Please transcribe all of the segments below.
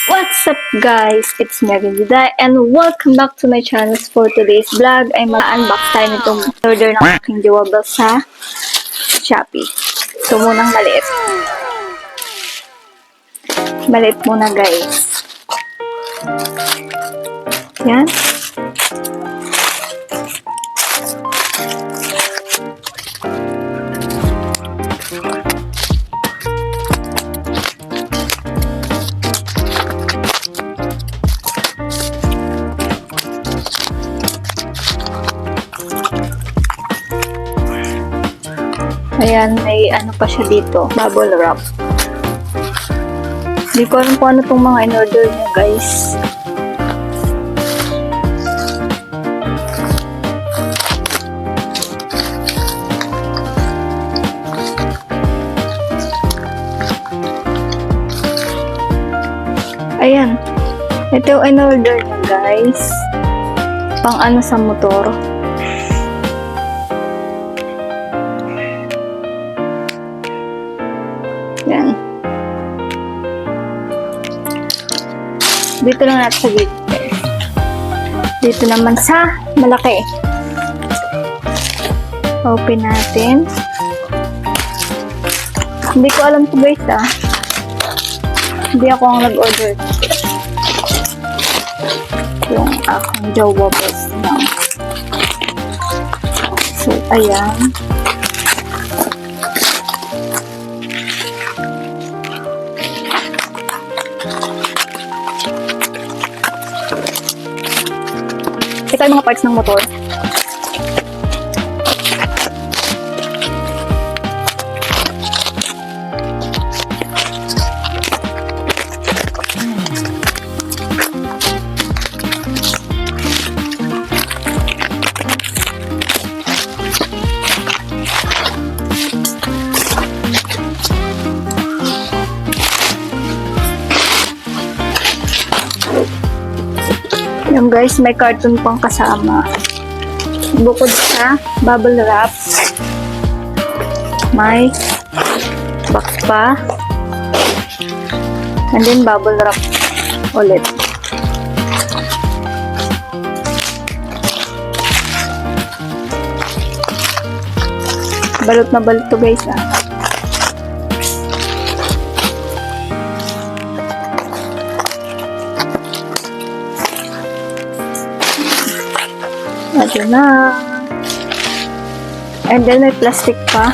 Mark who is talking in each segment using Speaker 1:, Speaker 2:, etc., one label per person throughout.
Speaker 1: What's up guys? It's me again, Diday, and welcome back to my channel. For today's vlog ay mag-unbox tayo nitong order ng aking jewelry sa Shopee. So munang maliit. Maliit muna guys. Yan. Ayan, may ano pa siya dito, bubble wrap. Hindi ko alam kung ano itong mga in-order niya, guys. Ayan. Ito yung in-order niya, guys. Pang ano sa motor. Yan. Dito lang natin sa gitna. Dito naman sa malaki. Open natin. Hindi ko alam to guys Hindi ako ang nag-order. Yung aking jowa boss lang. So, ayan. Ito yung mga parts ng motor. Yung guys, may carton pang kasama. Bukod sa bubble wrap, may box pa. And then bubble wrap ulit. Balot na balot to guys Ito na. And then may plastic pa.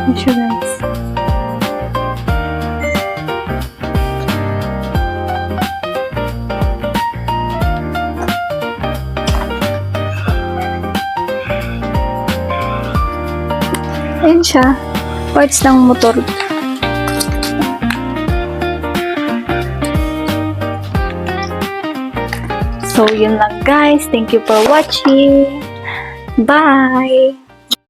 Speaker 1: Ito guys. Ayan siya. Parts ng motor. So, yun lang guys. Thank you for watching. Bye!